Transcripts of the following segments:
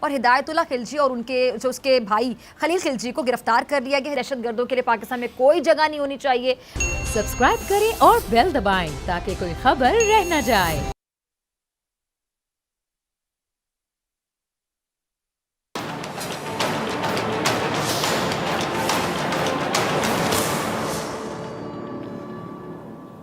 और हिदायतुल्लाह खिलजी और उनके जो उसके भाई खलील खिलजी को गिरफ्तार कर लिया गया। दहशतगर्दों के लिए पाकिस्तान में कोई जगह नहीं होनी चाहिए। सब्सक्राइब करें और बेल दबाएं ताकि कोई खबर रह न जाए।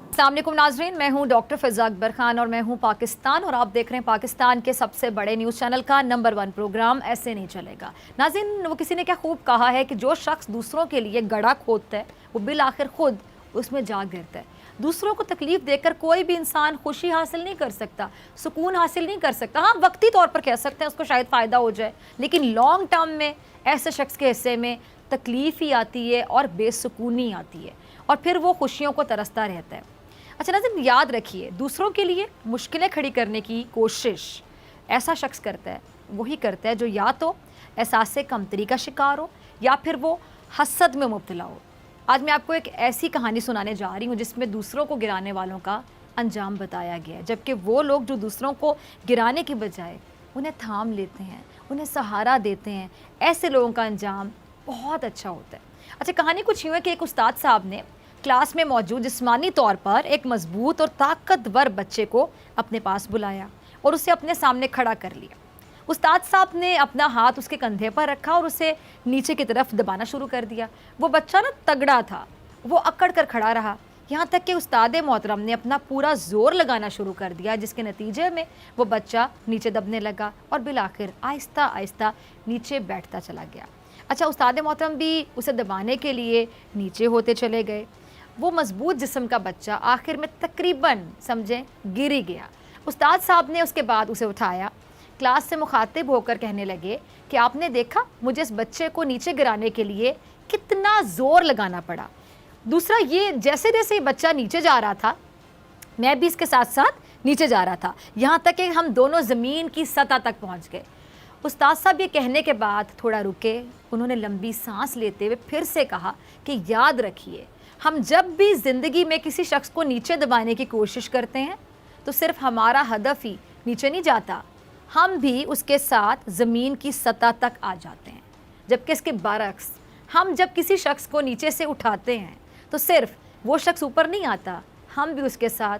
अस्सलाम वालेकुम नाजरीन, मैं हूं डॉक्टर फ़िज़ा अकबर खान और मैं हूं पाकिस्तान और आप देख रहे हैं पाकिस्तान के सबसे बड़े न्यूज़ चैनल का नंबर 1 प्रोग्राम ऐसे नहीं चलेगा। नाज़रीन, वो किसी ने क्या खूब कहा है कि जो शख्स दूसरों के लिए गड्ढा खोदता है वो बिल आखिर खुद उसमें जा गिरता है। दूसरों को तकलीफ़ देकर कोई भी इंसान खुशी हासिल नहीं कर सकता, सुकून हासिल नहीं कर सकता। हाँ, वक्ती तौर पर कह सकते हैं उसको शायद फ़ायदा हो जाए, लेकिन लॉन्ग टर्म में ऐसे शख्स के हिस्से में तकलीफ़ ही आती है और बेसुकूनी आती है और फिर वो खुशियों को तरसता रहता है। अच्छा नाज़रीन, याद रखिए, दूसरों के लिए मुश्किलें खड़ी करने की कोशिश ऐसा शख्स करता है, वही करता है जो या तो एहसास से कमतरी का शिकार हो या फिर वो हसद में मुब्तला हो। आज मैं आपको एक ऐसी कहानी सुनाने जा रही हूँ जिसमें दूसरों को गिराने वालों का अंजाम बताया गया है, जबकि वो लोग जो दूसरों को गिराने के बजाय उन्हें थाम लेते हैं, उन्हें सहारा देते हैं, ऐसे लोगों का अंजाम बहुत अच्छा होता है। अच्छा, कहानी कुछ यूँ है कि एक उस्ताद साहब ने क्लास में मौजूद जिस्मानी तौर पर एक मजबूत और ताकतवर बच्चे को अपने पास बुलाया और उसे अपने सामने खड़ा कर लिया। उस्ताद साहब ने अपना हाथ उसके कंधे पर रखा और उसे नीचे की तरफ दबाना शुरू कर दिया। वो बच्चा ना तगड़ा था, वो अकड़ कर खड़ा रहा, यहाँ तक कि उस्ताद मोहतरम ने अपना पूरा जोर लगाना शुरू कर दिया, जिसके नतीजे में वो बच्चा नीचे दबने लगा और बिलाखिर आहिस्ता आहिस्ता नीचे बैठता चला गया। अच्छा, उस्ताद मोहतरम भी उसे दबाने के लिए नीचे होते चले गए। वो मजबूत जिस्म का बच्चा आखिर में तकरीबन समझें गिर ही गया। उस्ताद साहब ने उसके बाद उसे उठाया, क्लास से मुखातिब होकर कहने लगे कि आपने देखा मुझे इस बच्चे को नीचे गिराने के लिए कितना ज़ोर लगाना पड़ा। दूसरा, ये जैसे जैसे ये बच्चा नीचे जा रहा था, मैं भी इसके साथ साथ नीचे जा रहा था, यहाँ तक कि हम दोनों ज़मीन की सतह तक पहुँच गए। उस्ताद साहब ये कहने के बाद थोड़ा रुके, उन्होंने लंबी सांस लेते हुए फिर से कहा कि याद रखिए, हम जब भी ज़िंदगी में किसी शख्स को नीचे दबाने की कोशिश करते हैं तो सिर्फ हमारा हदफ ही नीचे नहीं जाता, हम भी उसके साथ ज़मीन की सतह तक आ जाते हैं। जबकि इसके बरक्स, हम जब किसी शख्स को नीचे से उठाते हैं तो सिर्फ वो शख्स ऊपर नहीं आता, हम भी उसके साथ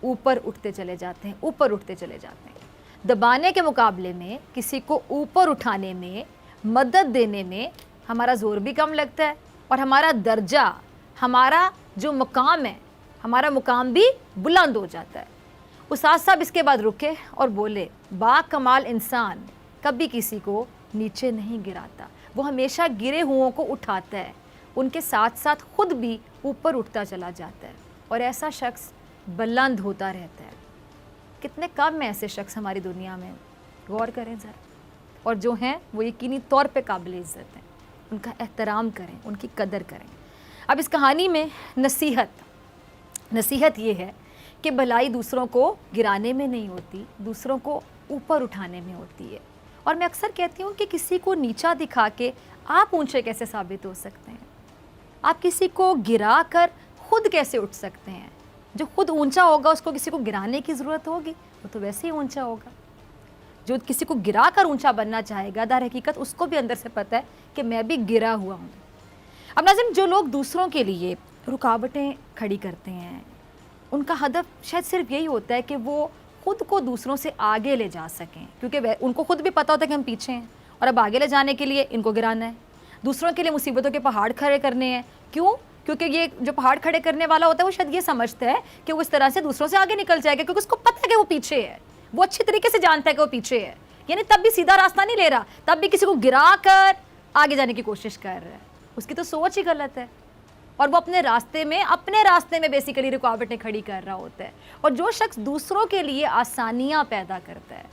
ऊपर उठते चले जाते हैं, ऊपर उठते चले जाते हैं। दबाने के मुकाबले में किसी को ऊपर उठाने में, मदद देने में हमारा ज़ोर भी कम लगता है और हमारा दर्जा, हमारा जो मुकाम है, हमारा मुकाम भी बुलंद हो जाता है। उस्ताद साहब इसके बाद रुके और बोले, बाकमाल इंसान कभी किसी को नीचे नहीं गिराता, वो हमेशा गिरे हुओं को उठाता है, उनके साथ साथ खुद भी ऊपर उठता चला जाता है और ऐसा शख्स बुलंद होता रहता है। कितने कम हैं ऐसे शख्स हमारी दुनिया में, गौर करें ज़रा, और जो हैं वो यकीनी तौर पे काबिल इज़्ज़त हैं। उनका एहतराम करें, उनकी कदर करें। अब इस कहानी में नसीहत ये है कि भलाई दूसरों को गिराने में नहीं होती, दूसरों को ऊपर उठाने में होती है। और मैं अक्सर कहती हूँ कि किसी को नीचा दिखा के आप ऊंचे कैसे साबित हो सकते हैं? आप किसी को गिरा कर खुद कैसे उठ सकते हैं? जो खुद ऊंचा होगा उसको किसी को गिराने की ज़रूरत होगी, वो तो वैसे ही ऊंचा होगा। जो किसी को गिरा कर ऊंचा बनना चाहेगा, दर हकीकत उसको भी अंदर से पता है कि मैं भी गिरा हुआ हूँ। अब नाज़रीन, जो लोग दूसरों के लिए रुकावटें खड़ी करते हैं, उनका हदफ शायद सिर्फ यही होता है कि वो खुद को दूसरों से आगे ले जा सकें, क्योंकि उनको खुद भी पता होता है कि हम पीछे हैं और अब आगे ले जाने के लिए इनको गिराना है। दूसरों के लिए मुसीबतों के पहाड़ खड़े करने हैं। क्यों? क्योंकि ये जो पहाड़ खड़े करने वाला होता है वो शायद ये समझता है कि वो इस तरह से दूसरों से आगे निकल जाएगा, क्योंकि उसको पता है कि वो पीछे है, वो अच्छी तरीके से जानता है कि वो पीछे है, यानी तब भी सीधा रास्ता नहीं ले रहा, तब भी किसी को गिरा कर आगे जाने की कोशिश कर रहा है। उसकी तो सोच ही गलत है और वो अपने रास्ते में बेसिकली रुकावटें खड़ी कर रहा होता है। और जो शख्स दूसरों के लिए आसानियाँ पैदा करता है,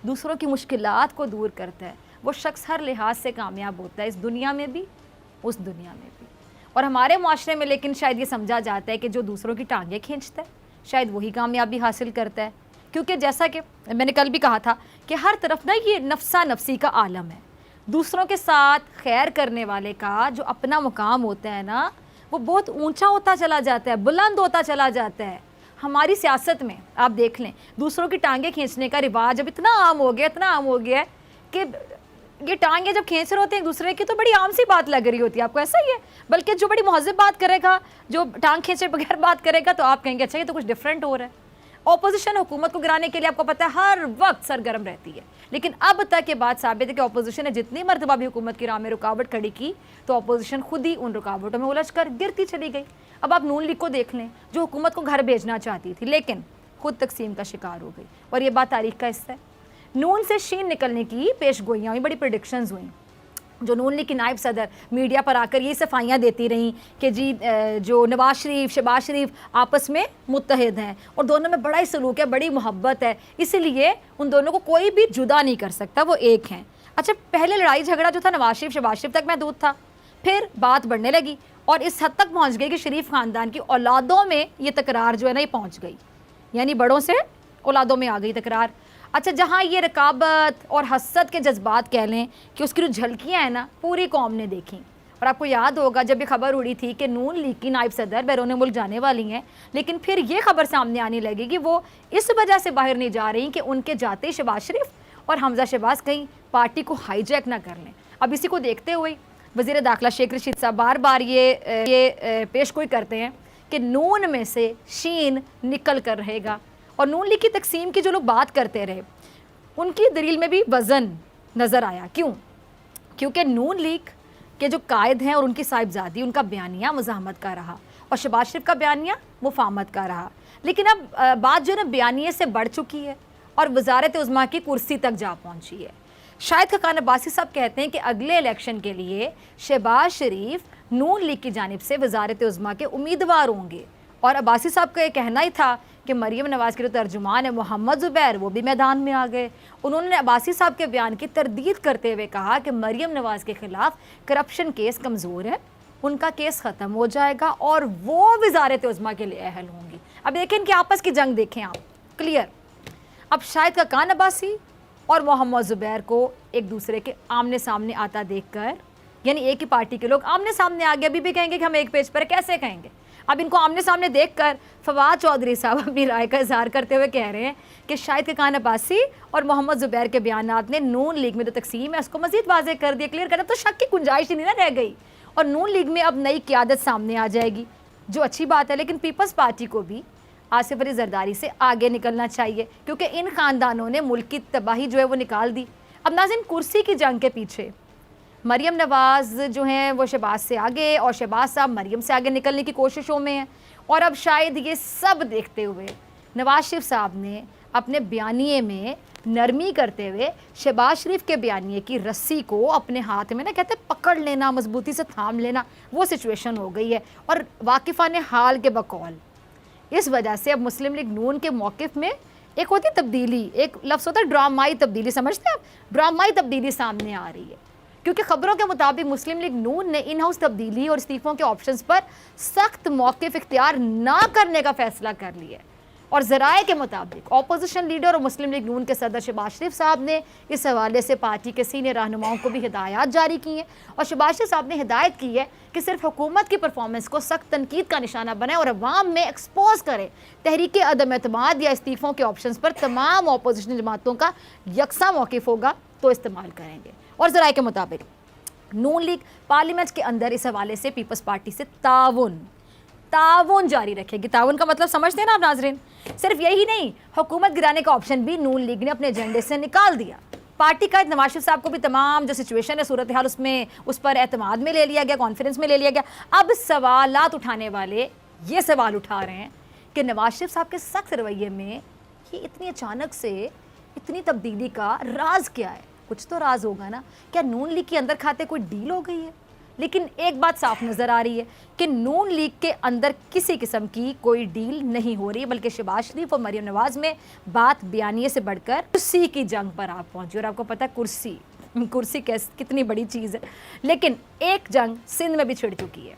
दूसरों की मुश्किलात को दूर करता है, वो शख्स हर लिहाज से कामयाब होता है, इस दुनिया में भी, उस दुनिया में भी। और हमारे माशरे में लेकिन शायद ये समझा जाता है कि जो दूसरों की टांगें खींचता है शायद वही कामयाबी हासिल करता है, क्योंकि जैसा कि मैंने कल भी कहा था कि हर तरफ ना ये नफ्सा नफ्सी का आलम है। दूसरों के साथ खैर करने वाले का जो अपना मुकाम होता है ना, वो बहुत ऊंचा होता चला जाता है, बुलंद होता चला जाता है। हमारी सियासत में आप देख लें, दूसरों की टांगें खींचने का रिवाज अब इतना आम हो गया, इतना आम हो गया है कि ये टांगे जब खींच रहे होते हैं एक दूसरे की तो बड़ी आम सी बात लग रही होती है, आपको ऐसा ही है? बल्कि जो बड़ी महज़ब बात करेगा, जो टांग खींचे बगैर बात करेगा, तो आप कहेंगे अच्छा ये तो कुछ डिफरेंट हो रहा है। ऑपोजिशन हुकूमत को गिराने के लिए आपको पता है हर वक्त सरगर्म रहती है, लेकिन अब तक ये बात साबित है कि ऑपोजिशन ने जितनी मरतबा भी हुकूमत की राह में रुकावट खड़ी की तो ऑपोजिशन खुद ही उन रुकावटों में उलझ कर गिरती चली गई। अब आप नून लीग को देख लें, जो हुकूमत को घर भेजना चाहती थी लेकिन खुद तकसीम का शिकार हो गई, और ये बात तारीख का हिस्सा है। नून से शीन निकलने की पेशगोइयाँ हुई, बड़ी प्रेडिक्शंस हुई। जो नून लीग की नायब सदर मीडिया पर आकर ये सफाइयाँ देती रहीं कि जी जो नवाज शरीफ शहबाज शरीफ आपस में मुत्तहिद हैं और दोनों में बड़ा ही सलूक है, बड़ी मोहब्बत है, इसलिए उन दोनों को कोई भी जुदा नहीं कर सकता, वो एक हैं। अच्छा, पहले लड़ाई झगड़ा जो था नवाज शरीफ शहबाज शरीफ तक महदूद था, फिर बात बढ़ने लगी और इस हद तक पहुँच गई कि शरीफ ख़ानदान की औलादों में ये तकरार जो है ना ये पहुँच गई, यानी बड़ों से औलादों में आ गई तकरार। अच्छा, जहाँ ये रकाबत और हसद के जज्बात कह लें कि उसकी जो झलकियाँ हैं ना पूरी कौम ने देखी। और आपको याद होगा जब ये खबर उड़ी थी कि नून लीग की नायब सदर बैरून मुल्क जाने वाली हैं, लेकिन फिर ये खबर सामने आने लगी कि वो इस वजह से बाहर नहीं जा रही कि उनके जाते ही शहबाज शरीफ और हमजा शहबाज कहीं पार्टी को हाईजैक ना कर लें। अब इसी को देखते हुए वज़ीर दाखिला शेख रशीद साहब बार बार ये पेशगोई करते हैं कि नून में से शीन निकल कर रहेगा, और नून लीग की तकसीम की जो लोग बात करते रहे उनकी दलील में भी वज़न नज़र आया। क्यों? क्योंकि नून लीग के जो कायद हैं और उनकी साहिबजादी, उनका बयानिया मुज़ाहमत का रहा और शहबाज शरीफ का बयानिया मुफाहमत का रहा। लेकिन अब बात जो है ना बयानिए से बढ़ चुकी है और वज़ारत उज़्मा की कुर्सी तक जा पहुँची है। शाहिद खाकान अब्बासी साहब कहते हैं कि अगले इलेक्शन के लिए शहबाज शरीफ नून लीग की जानिब से वज़ारत उज़्मा के उम्मीदवार होंगे, और अब्बासी साहब का ये कहना ही था कि मरियम नवाज़ के जो तर्जुमान है मोहम्मद ज़ुबैर वो भी मैदान में आ गए। उन्होंने अब्बासी साहब के बयान की तरदीद करते हुए कहा कि मरियम नवाज़ के ख़िलाफ़ करप्शन केस कमज़ोर है, उनका केस ख़त्म हो जाएगा और वो वज़ारत उज़्मा के लिए अहल होंगी। अब देखें इनकी आपस की जंग देखें आप क्लियर। अब शाहिद खाकान अब्बासी और मोहम्मद ज़ुबैर को एक दूसरे के आमने सामने आता देखकर, यानी एक ही पार्टी के लोग आमने सामने आ गए, अभी भी कहेंगे कि हम एक पेज पर, कैसे कहेंगे? अब इनको आमने सामने देखकर फवाद चौधरी साहब अपनी राय का इजहार करते हुए कह रहे हैं कि शाहिद खाकान अब्बासी और मोहम्मद ज़ुबैर के बयानात ने नून लीग में जो तकसीम है उसको मज़ीद वाज़ेह कर दिया, क्लियर कर दिया, तो शक की गुंजाइश ही नहीं ना रह गई और नून लीग में अब नई क़यादत सामने आ जाएगी, जो अच्छी बात है। लेकिन पीपल्स पार्टी को भी आसिफ अली जरदारी से आगे निकलना चाहिए, क्योंकि इन ख़ानदानों ने मुल्क की तबाही जो है वो निकाल दी। अब नाज़रीन, कुर्सी की जंग के पीछे मरियम नवाज़ जो हैं वो शहबाज से आगे और शहबाज साहब मरियम से आगे निकलने की कोशिशों में हैं, और अब शायद ये सब देखते हुए नवाज शरीफ साहब ने अपने बयानिए में नरमी करते हुए शहबाज शरीफ के बयानिए की रस्सी को अपने हाथ में ना कहते पकड़ लेना, मजबूती से थाम लेना, वो सिचुएशन हो गई है। और वाकिफ़ान हाल के बकौल इस वजह से अब मुस्लिम लीग नून के मौक़िफ़ में एक होती तब्दीली, एक लफ्ज़ होता है ड्रामाई तब्दीली, समझते हैं आप? ड्रामाई तब्दीली सामने आ रही है, क्योंकि खबरों के मुताबिक मुस्लिम लीग नून ने इन हाउस तब्दीली और इस्तीफ़ों के ऑप्शंस पर सख्त मौक़िफ़ इख्तियार ना करने का फ़ैसला कर लिया। और ज़राए के मुताबिक अपोजिशन लीडर और मुस्लिम लीग नून के सदर शहबाज शरीफ साहब ने इस हवाले से पार्टी के सीनियर रहनुमाओं को भी हिदायत जारी की हैं, और शहबाज शरीफ साहब ने हिदायत की है कि सिर्फ हुकूमत की परफॉर्मेंस को सख्त तनकीद का निशाना बनाए और अवाम में एक्सपोज करें तहरीक अदम एतमाद या इस्तीफ़ों के ऑप्शन पर तमाम अपोजिशन जमातों का यकसा मौक़िफ़ होगा तो इस्तेमाल करेंगे। और ज़राए के मुताबिक नून लीग पार्लियामेंट के अंदर इस हवाले से पीपल्स पार्टी से ताउन जारी रखेगी। ताउन का मतलब समझते हैं ना आप नाजरीन? सिर्फ यही नहीं, हुकूमत गिराने का ऑप्शन भी नून लीग ने अपने एजेंडे से निकाल दिया। पार्टी का नवाज शरीफ साहब को भी तमाम जो सिचुएशन है, सूरत हाल उसमें उस पर एतमाद में ले लिया गया, कॉन्फ्रेंस में ले लिया गया। अब सवालात उठाने वाले ये सवाल उठा रहे हैं कि नवाज शरीफ साहब के सख्त रवैये में ये इतनी अचानक से इतनी तब्दीली का राज क्या है? कुछ तो राज होगा ना। क्या नून लीग के अंदर खाते कोई डील हो गई है? लेकिन एक बात साफ नज़र आ रही है कि नून लीग के अंदर किसी किस्म की कोई डील नहीं हो रही, बल्कि शहबाज शरीफ और मरियम नवाज़ में बात बयानिए से बढ़कर कुर्सी की जंग पर आप पहुंची। और आपको पता है कुर्सी कितनी बड़ी चीज़ है। लेकिन एक जंग सिंध में भी छिड़ चुकी है,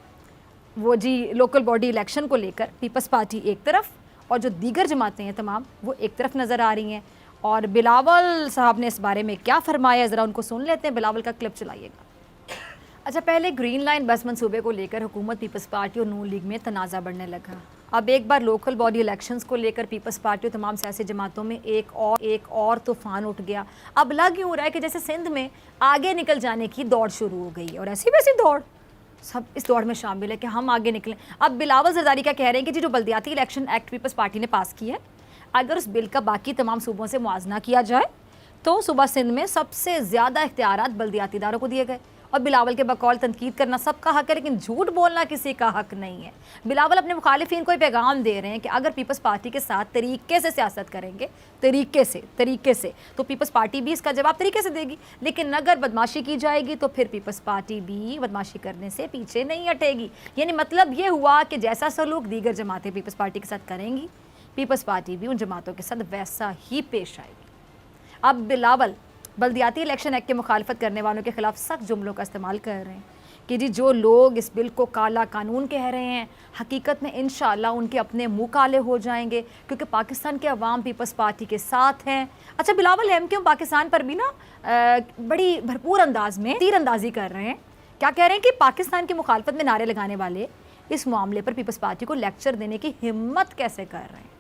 वो जी लोकल बॉडी इलेक्शन को लेकर पीपल्स पार्टी एक तरफ और जो दीगर जमातें हैं तमाम वो एक तरफ नज़र आ रही हैं। और बिलावल साहब ने इस बारे में क्या फरमाया, ज़रा उनको सुन लेते हैं। बिलावल का क्लिप चलाइएगा। अच्छा, पहले ग्रीन लाइन बस मंसूबे को लेकर हुकूमत, पीपल्स पार्टी और नून लीग में तनाज़ा बढ़ने लगा। अब एक बार लोकल बॉडी इलेक्शंस को लेकर पीपल्स पार्टी और तमाम सियासी जमातों में एक और तूफान उठ गया। अब लग यूँ रहा है कि जैसे सिंध में आगे निकल जाने की दौड़ शुरू हो गई है और ऐसी वैसी दौड़ सब इस दौड़ में शामिल है कि हम आगे निकलें। अब बिलावल जरदारी क्या कह रहे हैं कि जी जो बल्दियाती इलेक्शन एक्ट पीपल्स पार्टी ने पास किया है, अगर उस बिल का बाकी तमाम सूबों से मुआजना किया जाए तो सूबा सिंध में सबसे ज़्यादा इख्तियारात बल्दियाती इदारों को दिए गए। और बिलावल के बकौल तनकीद करना सबका हक है, लेकिन झूठ बोलना किसी का हक नहीं है। बिलावल अपने मुखालिफिन को पैगाम दे रहे हैं कि अगर पीपल्स पार्टी के साथ तरीके से सियासत करेंगे, तरीके से तो पीपल्स पार्टी भी इसका जवाब तरीके से देगी, लेकिन अगर बदमाशी की जाएगी तो फिर पीपल्स पार्टी भी बदमाशी करने से पीछे नहीं हटेगी। यानी मतलब ये हुआ कि जैसा सलूक दीगर जमातें पीपल्स पार्टी के साथ करेंगी, पीपल्स पार्टी भी उन जमातों के साथ वैसा ही पेश आएगी। अब बिलावल बल्दियाती इलेक्शन एक्ट की मुखालफत करने वालों के खिलाफ सख्त जुमलों का इस्तेमाल कर रहे हैं कि जी जो लोग इस बिल को काला कानून कह रहे हैं, हकीकत में इंशाअल्लाह उनके अपने मुंह काले हो जाएंगे, क्योंकि पाकिस्तान के अवाम पीपल्स पार्टी के साथ हैं। अच्छा, बिलावल एमक्यू पाकिस्तान पर भी ना बड़ी भरपूर अंदाज में तीरंदाजी कर रहे हैं। क्या कह रहे हैं कि पाकिस्तान की मुखालफत में नारे लगाने वाले इस मामले पर पीपल्स पार्टी को लेक्चर देने की हिम्मत कैसे कर रहे हैं।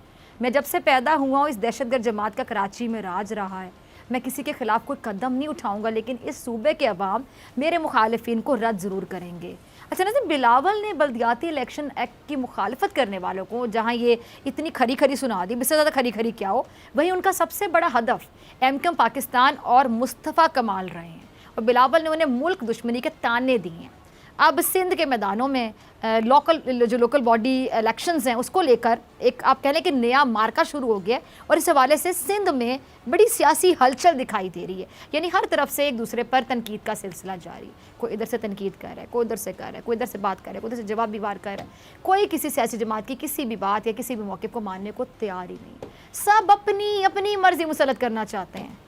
मैं जब से पैदा हुआ हूँ इस दहशतगर्द जमात का कराची में राज रहा है, मैं किसी के ख़िलाफ़ कोई कदम नहीं उठाऊंगा, लेकिन इस सूबे के अवाम मेरे मुखालिफिन को रद्द ज़रूर करेंगे। अच्छा ना, बिलावल ने बल्दियाती इलेक्शन एक्ट की मुखालफत करने वालों को जहाँ ये इतनी खरी खरी सुना दी, इससे ज़्यादा खरी खरी क्या हो, वहीं उनका सबसे बड़ा हदफ एमक्यू पाकिस्तान और मुस्तफ़ा कमाल रहे हैं और बिलावल ने उन्हें मुल्क दुश्मनी के ताने दिए हैं। अब सिंध के मैदानों में लोकल बॉडी इलेक्शंस हैं उसको लेकर एक आप कह लें कि नया मार्का शुरू हो गया और इस हवाले से सिंध में बड़ी सियासी हलचल दिखाई दे रही है। यानी हर तरफ से एक दूसरे पर तनकीद का सिलसिला जारी, कोई इधर से तनकीद कर रहा है, कोई उधर से कर रहा है, कोई इधर से बात कर रहा है, कोई उधर से जवाब भी वार कर रहा है। कोई किसी सियासी जमात की किसी भी बात या किसी भी मौके को मानने को तैयार ही नहीं, सब अपनी अपनी मर्जी मुसलत करना चाहते हैं।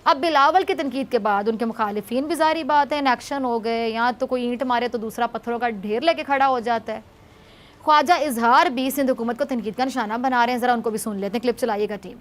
अब बिलावल की तनकीद के बाद उनके मुखालिफिन भी ज़ाहिर बात है इनएक्शन हो गए। यहाँ तो कोई ईंट मारे तो दूसरा पत्थरों का ढेर लेके खड़ा हो जाता है। ख्वाजा इजहार भी सिंध हुकूमत को तनकीद का निशाना बना रहे हैं। ज़रा उनको भी सुन लेते हैं, क्लिप चलाइएगा टीम।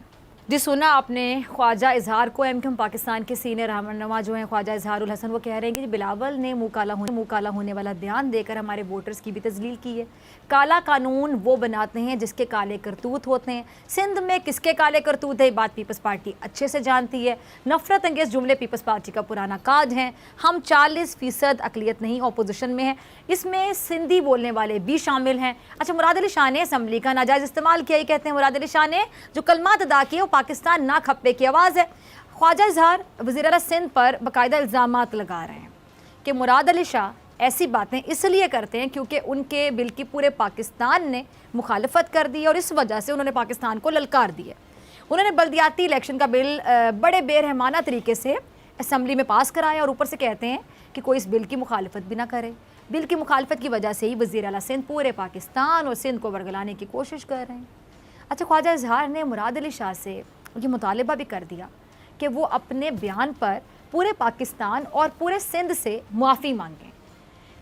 जी सुना आपने ख्वाजा इजहार को। एमक्यू पाकिस्तान के सीनियर रहनुमा जो हैं ख्वाजा इजहारुल हसन, वो कह रहे हैं कि बिलावल ने मुँह काला होने वाला बयान देकर हमारे वोटर्स की भी तजलील की है। काला कानून वो बनाते हैं जिसके काले करतूत होते हैं। सिंध में किसके काले करतूत है, बात पीपल्स पार्टी अच्छे से जानती है। नफरत अंगेज जुमले पीपल्स पार्टी का पुराना काज हैं। हम 40% अकलियत नहीं अपोजिशन में है, इसमें सिंधी बोलने वाले भी शामिल हैं। अच्छा, मुराद अली शाह ने असम्बली का नाजायज़ इस्तेमाल किया, ही कहते हैं मुराद अली शाह ने जो कलमात अदा किए वो पाकिस्तान ना खप्पे की आवाज़ है। ख्वाजा इजहार वज़ीर आला सिंध पर बाकायदा इल्ज़ामात लगा रहे हैं कि मुराद अली शाह ऐसी बातें इसलिए करते हैं क्योंकि उनके बिल की पूरे पाकिस्तान ने मुखालफत कर दी और इस वजह से उन्होंने पाकिस्तान को ललकार दिया। उन्होंने बल्दियाती इलेक्शन का बिल बड़े बेरहमाना तरीके से असम्बली में पास कराया और ऊपर से कहते हैं कि कोई इस बिल की मुखालफत भी ना करे। बिल की मुखालफत की वजह से ही वज़ीर आला सिंध पूरे पाकिस्तान और सिंध को बरगलाने की कोशिश कर रहे हैं। अच्छा, ख्वाजा इजहार ने मुराद अली शाह से ये मुतालबा भी कर दिया कि वो अपने बयान पर पूरे पाकिस्तान और पूरे सिंध से मुआफ़ी मांगें।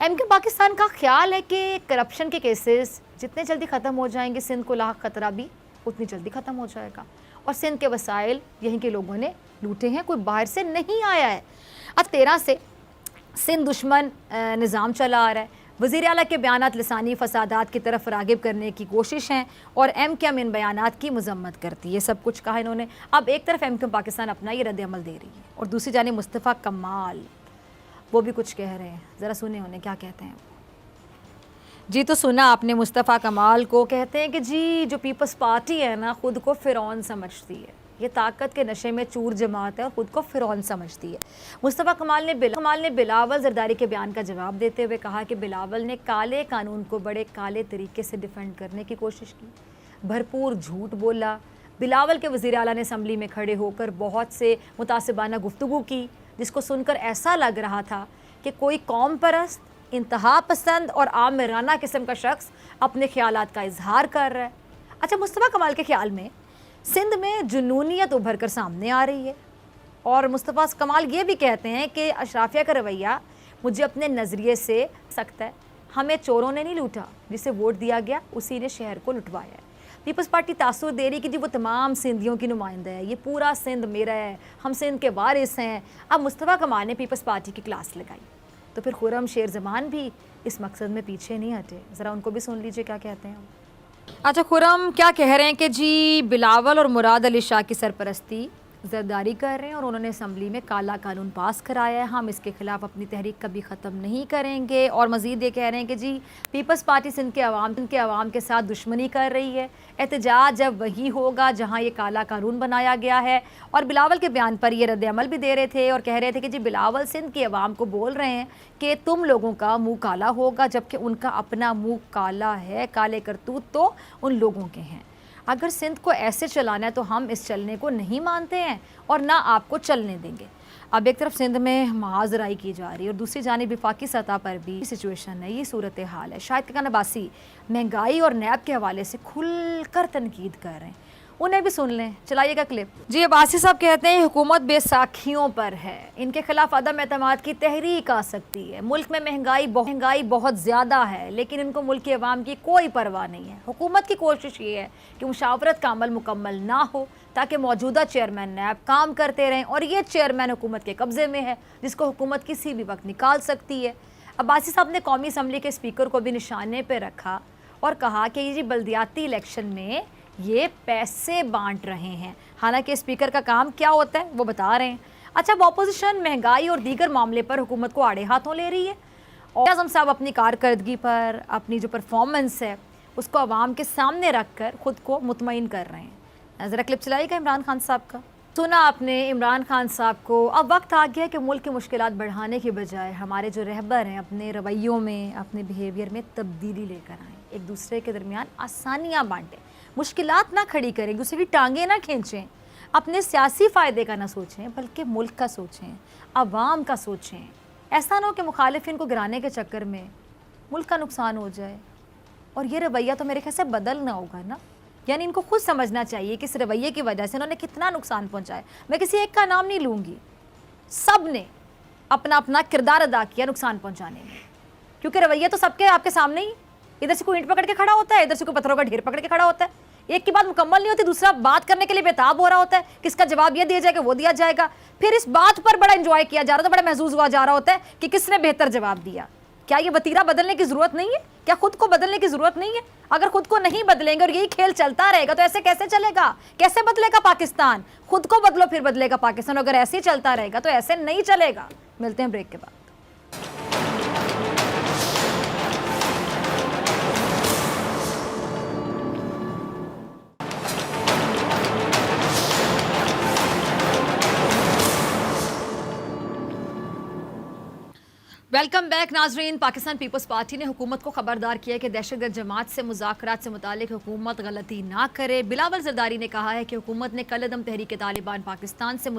एमक्यू पाकिस्तान का ख्याल है कि करप्शन के केसेस जितने जल्दी ख़त्म हो जाएंगे, सिंध को लाख खतरा भी उतनी जल्दी ख़त्म हो जाएगा और सिंध के वसाइल यहीं के लोगों ने लूटे हैं, कोई बाहर से नहीं आया है। अब 13 से सिंध दुश्मन निज़ाम चला आ रहा है। वज़ीर आला के बयानात लिसानी फसादात की तरफ रागिब करने की कोशिश हैं और एमक्यू इन बयानात की मजम्मत करती है। सब कुछ कहा इन्होंने। अब एक तरफ एमक्यू पाकिस्तान अपना ये रद्द अमल दे रही है और दूसरी जानिब मुस्तफ़ा कमाल वो भी कुछ कह रहे हैं। ज़रा सुने उन्हें क्या कहते हैं। जी तो सुना आपने मुस्तफ़ा कमाल को, कहते हैं कि जी जो पीपल्स पार्टी है ना ख़ुद को फ़िरौन समझती है, ये ताकत के नशे में चूर जमात है और ख़ुद को फ़िरौन समझती है। मुस्तफ़ा कमाल ने बिलावल जरदारी के बयान का जवाब देते हुए कहा कि बिलावल ने काले कानून को बड़े काले तरीके से डिफेंड करने की कोशिश की, भरपूर झूठ बोला। बिलावल के वज़ीर आला ने असम्बली में खड़े होकर बहुत से मुतासिबाना गुफ्तगू की जिसको सुनकर ऐसा लग रहा था कि कोई कौम परस्त, इंतहा पसंद और आमिराना किस्म का शख्स अपने ख्यालात का इजहार कर रहा है। अच्छा, मुस्तफ़ा कमाल के ख्याल में सिंध में जुनूनियत उभर कर सामने आ रही है और मुस्तफ़ा कमाल ये भी कहते हैं कि अशराफिया का रवैया मुझे अपने नज़रिए से सख्त है। हमें चोरों ने नहीं लूटा, जिसे वोट दिया गया उसी ने शहर को लुटवाया है। पीपल्स पार्टी तासुर दे रही कि जी वो तमाम सिंधियों की नुमाइंदा है, ये पूरा सिंध मेरा है, हम सिंध के वारिस हैं। अब मुस्तफ़ा कमाल ने पीपल्स पार्टी की क्लास लगाई तो फिर खुर्रम शेर ज़मान भी इस मकसद में पीछे नहीं हटे। ज़रा उनको भी सुन लीजिए क्या कहते हैं। अच्छा खुरम, क्या कह रहे हैं कि जी बिलावल और मुराद अली शाह की सरपरस्ती जरदारी कर रहे हैं और उन्होंने असम्बली में काला कानून पास कराया है, हम इसके खिलाफ अपनी तहरीक कभी ख़त्म नहीं करेंगे। और मज़ीद ये कह रहे हैं कि जी पीपल्स पार्टी सिंध के अवाम के साथ दुश्मनी कर रही है। एहतजाज जब वही होगा जहाँ ये काला कानून बनाया गया है। और बिलावल के बयान पर ये रद्द अमल भी दे रहे थे और कह रहे थे कि जी बिलावल सिंध के अवाम को बोल रहे हैं कि तुम लोगों का मुँह काला होगा, जबकि उनका अपना मुँह काला है। काले करतूत तो उन लोगों के हैं। अगर सिंध को ऐसे चलाना है तो हम इस चलने को नहीं मानते हैं और ना आपको चलने देंगे। अब एक तरफ सिंध में मुआज़राई की जा रही है और दूसरी जानिब वफाकी सतह पर भी सिचुएशन है, ये सूरत हाल है। शाहिद खान अब्बासी महंगाई और नैब के हवाले से खुलकर तनकीद कर रहे हैं, उन्हें भी सुन लें, चलाइएगा क्लिप। जी अब्बासी साहब कहते हैं हुकूमत बेसाखियों पर है, इनके खिलाफ अदम एतमाद की तहरीक आ सकती है। मुल्क में महंगाई बहुत ज़्यादा है, लेकिन इनको मुल्क की अवाम की कोई परवाह नहीं है। हुकूमत की कोशिश ये है कि मुशावरत का अमल मुकम्मल ना हो ताकि मौजूदा चेयरमैन नैब काम करते रहें, और ये चेयरमैन हुकूमत के कब्ज़े में है जिसको हुकूमत किसी भी वक्त निकाल सकती है। अब्बासी साहब ने कौमी असम्बली के स्पीकर को भी निशाने पर रखा और कहा कि ये बल्दियाती इलेक्शन में ये पैसे बांट रहे हैं। हालांकि स्पीकर का काम क्या होता है वो बता रहे हैं। अच्छा, अपोजिशन महंगाई और दीगर मामले पर हुकूमत को आड़े हाथों ले रही है और आज़म साहब अपनी कारकर्दगी पर, अपनी जो परफॉर्मेंस है उसको आवाम के सामने रख कर ख़ुद को मुतमईन कर रहे हैं। ज़रा क्लिप चलाइएगा इमरान खान साहब का। सुना आपने इमरान खान साहब को। अब वक्त आ गया कि मुल्क की मुश्किलात बढ़ाने की बजाय हमारे जो रहबर हैं अपने रवैयों में, अपने बिहेवियर में तब्दीली लेकर आएँ, एक दूसरे के दरमियान आसानियाँ बांटें, मुश्किलात ना खड़ी करें, दूसरे की टांगें ना खींचें, अपने सियासी फ़ायदे का ना सोचें बल्कि मुल्क का सोचें, आवाम का सोचें। ऐसा ना हो कि मुखालिफिन को गिराने के चक्कर में मुल्क का नुकसान हो जाए। और ये रवैया तो मेरे ख्याल से बदलना होगा ना, यानी इनको खुद समझना चाहिए कि इस रवैये की वजह से इन्होंने कितना नुकसान पहुँचाया। मैं किसी एक का नाम नहीं लूँगी, सब ने अपना अपना किरदार अदा किया नुकसान पहुँचाने में, क्योंकि रवैया तो सबके आपके सामने ही, इधर से कोई ईंट पकड़ के खड़ा होता है, इधर से कोई पत्थरों का ढेर पकड़ के खड़ा होता है। एक की बात मुकम्मल नहीं होती, दूसरा बात करने के लिए बेताब हो रहा होता है, किसका जवाब ये दिया जाएगा वो दिया जाएगा। फिर इस बात पर बड़ा एंजॉय किया जा रहा था, बड़ा महसूस हुआ जा रहा होता है कि किसने बेहतर जवाब दिया। क्या ये वतीरा बदलने की ज़रूरत नहीं है? क्या खुद को बदलने की ज़रूरत नहीं है? अगर खुद को नहीं बदलेंगे और यही खेल चलता रहेगा तो ऐसे कैसे चलेगा? कैसे बदलेगा पाकिस्तान? खुद को बदलो फिर बदलेगा पाकिस्तान। अगर ऐसे ही चलता रहेगा तो ऐसे नहीं चलेगा। मिलते हैं ब्रेक के बाद। वेलकम बैक नाजरीन। पाकिस्तान पीपल्स पार्टी ने हुकूमत को खबरदार किया कि दहशतगर्द जमात से मुज़ाकरात से मुतालिक हुकूमत गलती ना करे। बिलावल जरदारी ने कहा है कि हुकूमत ने कलअदम तहरीक तालिबान पाकिस्तान से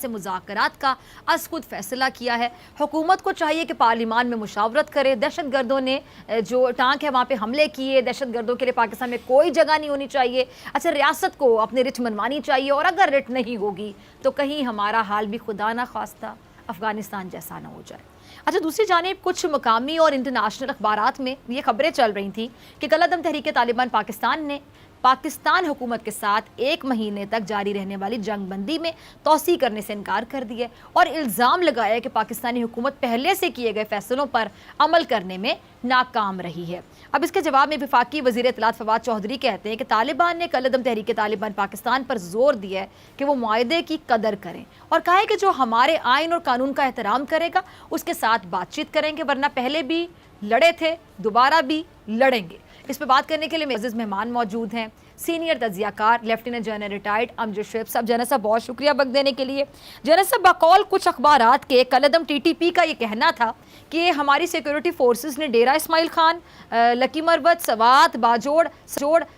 मुज़ाकरात का अज़ खुद फैसला किया है। हुकूमत को चाहिए कि पार्लिमान में मुशावरत करे। दहशतगर्दों ने जो टांक है वहाँ पर हमले किए, दहशतगर्दों के लिए पाकिस्तान में कोई जगह नहीं होनी चाहिए। अच्छा, रियासत को अपनी रिट मनवानी चाहिए और अगर रिट नहीं होगी तो कहीं हमारा हाल भी खुदा ना खास्ता अफगानिस्तान जैसा ना हो जाए। अच्छा, दूसरी जानिब कुछ मकामी और इंटरनेशनल अखबारात में ये खबरें चल रही थी कि कलअदम तहरीक तालिबान पाकिस्तान ने पाकिस्तान हुकूमत के साथ 1 महीने तक जारी रहने वाली जंग बंदी में तोसी करने से इनकार कर दिया और इल्ज़ाम लगाया कि पाकिस्तानी हुकूमत पहले से किए गए फैसलों पर अमल करने में नाकाम रही है। अब इसके जवाब में वफाकी वज़ीर इत्तलात फवाद चौधरी कहते हैं कि तालिबान ने कलअदम तहरीक तालिबान पाकिस्तान पर जोर दिया है कि वो मुआहदे की कदर करें और कहा है कि जो हमारे आइन और कानून का एहतराम करेगा उसके साथ बातचीत करेंगे, वरना पहले भी लड़े थे दोबारा भी लड़ेंगे। इस पर बात करने के लिए मेरे मेहमान मौजूद हैं सीनियर तजियाकार lieutenant general retired Amjad Shoaib साहब। जनरल साहब बहुत शुक्रिया वक्त देने के लिए। जनरल साहब, बकौल कुछ अखबारात के कलअदम TTP का ये कहना था कि हमारी सिक्योरिटी फोर्सेस ने डेरा इस्माइल खान, लकी मरवत, सवात, बाजोड़,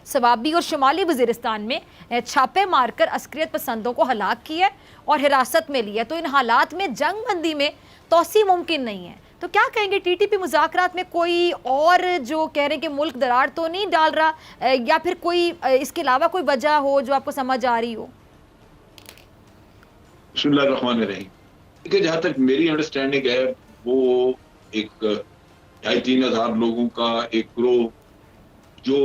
सवाबी और शुमाली वजीरिस्तान में छापे मारकर अस्करियत पसंदों को हलाक किया और हिरासत में लिया। तो इन हालात में जंग बंदी में तोसी मुमकिन नहीं है। तो क्या कहेंगे, TTP मुज़ाकरात में कोई और जो कह रहे हैं कि मुल्क दरार तो नहीं डाल रहा, या फिर कोई इसके अलावा कोई वजह हो जो आपको समझ आ रही हो? बिस्मिल्लाहिर्रहमानिर्रहीम। देखिए, जहाँ तक मेरी अंडरस्टैंडिंग है वो एक 2,500 लोगों का एक ग्रोह जो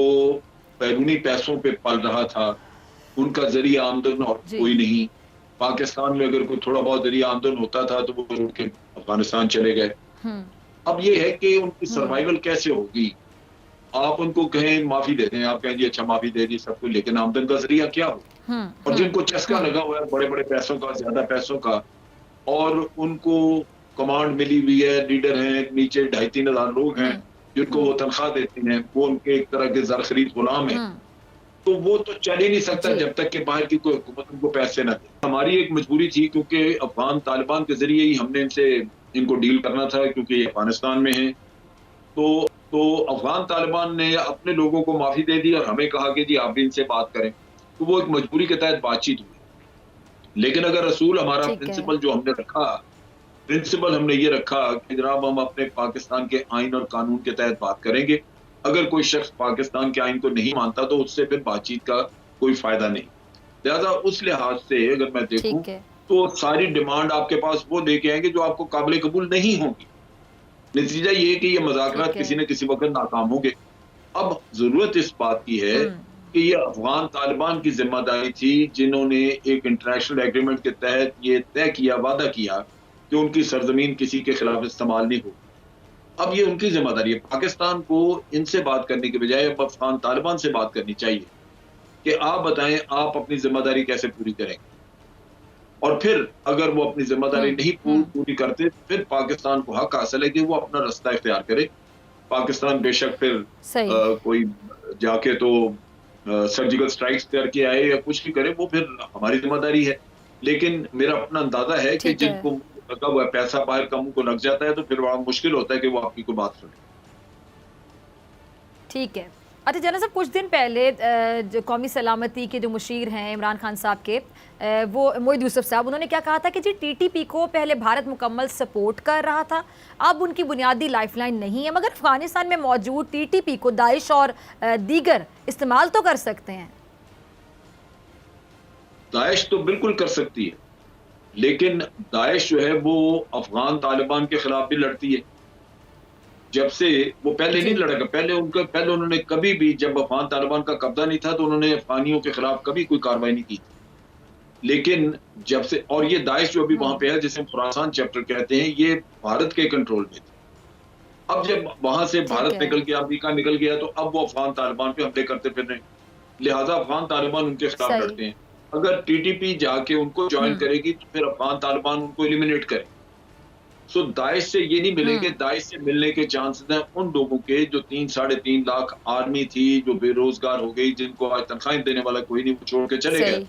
बैरूनी पैसों पे पल रहा था, उनका जरिया आमदन और कोई नहीं। पाकिस्तान में अगर कोई थोड़ा बहुत जरिया आमदन होता था तो वो उनके अफगानिस्तान चले गए। अब ये है कि उनकी सर्वाइवल कैसे होगी, आप उनको कहें माफी दे दें, आप कहें जी अच्छा माफी दे दी सब कुछ, लेकिन आमदन का जरिया क्या हो? और जिनको चस्का लगा हुआ है बड़े बड़े पैसों का, ज्यादा पैसों का, और उनको कमांड मिली हुई है, लीडर हैं, नीचे 2,500-3,000 लोग हैं जिनको वो तनख्वाह देते हैं, वो उनके एक तरह के जर खरीद गुलाम है। तो वो तो चल ही नहीं सकता जी। जब तक कि बाहर की कोई हुकूमत उनको पैसे ना दे। हमारी एक मजबूरी थी क्योंकि अफगान तालिबान के जरिए ही हमने इनको डील करना था, क्योंकि ये अफगानिस्तान में है। तो अफगान तालिबान ने अपने लोगों को माफी दे दी और हमें कहा कि जी आप भी इनसे बात करें, तो वो एक मजबूरी के तहत बातचीत हुई। लेकिन अगर रसूल हमारा ठीक है। प्रिंसिपल जो हमने रखा, प्रिंसिपल हमने ये रखा कि जनाब हम अपने पाकिस्तान के आइन और कानून के तहत बात करेंगे। अगर कोई शख्स पाकिस्तान के आइन को नहीं मानता तो उससे फिर बातचीत का कोई फायदा नहीं। लिहाजा उस लिहाज से अगर मैं देखूं ठीक है। तो सारी डिमांड आपके पास वो लेके आएंगे जो आपको काबिल कबूल नहीं होंगी। नतीजा ये कि ये मुज़ाकरात ठीक है। किसी न किसी वक्त नाकाम होंगे। अब जरूरत इस बात की है कि ये अफगान तालिबान की जिम्मेदारी थी, जिन्होंने एक इंटरनेशनल एग्रीमेंट के तहत ये तय किया, वादा किया कि उनकी सरजमीन किसी के खिलाफ इस्तेमाल नहीं हो। अब ये उनकी जिम्मेदारी है। पाकिस्तान को इनसे बात करने के बजाय अब अफगान तालिबान से बात करनी चाहिए कि आप बताएं आप अपनी जिम्मेदारी कैसे पूरी करेंगे। और फिर अगर वो अपनी जिम्मेदारी नहीं पूरी करते, फिर पाकिस्तान को हक हासिल है कि वो अपना रास्ता इख्तियार करे। पाकिस्तान बेशक फिर सही। कोई जाके तो सर्जिकल स्ट्राइक्स करके आए या कुछ भी करे, वो फिर हमारी जिम्मेदारी है। लेकिन मेरा अपना अंदाजा है कि ठीक है। जिनको लगा हुआ है, पैसा बाहर का मुंह को लग जाता है, तो फिर बड़ा मुश्किल होता है कि वो आपकी कोई बात सुने। ठीक है। अच्छा जना साहब, कुछ दिन पहले जो कौमी सलामती के जो मुशीर हैं इमरान खान साहब के, वो मोहिद यूसुफ साहब, उन्होंने क्या कहा था कि जी टीटीपी को पहले भारत मुकम्मल सपोर्ट कर रहा था, अब उनकी बुनियादी लाइफलाइन नहीं है, मगर अफगानिस्तान में मौजूद टीटीपी को दाइश और दीगर इस्तेमाल तो कर सकते हैं। दाइश तो बिल्कुल कर सकती है, लेकिन दाइश जो है वो अफगान तालिबान के खिलाफ भी लड़ती है। जब से वो पहले नहीं लड़ेगा, पहले उन्होंने कभी भी, जब अफगान तालिबान का कब्जा नहीं था तो उन्होंने अफगानियों के खिलाफ कभी कोई कार्रवाई नहीं की थी। लेकिन जब से, और ये दाइश जो अभी वहां पे है, जिसे खुरासान चैप्टर कहते हैं, ये भारत के कंट्रोल में थी। अब जब वहां से भारत निकल गया, अमेरिका निकल गया, तो अब वो अफगान तालिबान पे हमले करते फिर रहे। लिहाजा अफगान तालिबान उनके खिलाफ लड़ते हैं। अगर टीटीपी जाके उनको ज्वाइन करेगी तो फिर अफगान तालिबान उनको एलिमिनेट करे। सो दाइश से ये नहीं मिलेंगे। दाइश से मिलने के चांसेस हैं उन लोगों के जो 3-3.5 लाख आर्मी थी, जो बेरोजगार हो गई, जिनको आज तनख्वाहें देने वाला कोई नहीं, वो छोड़ के चले गए,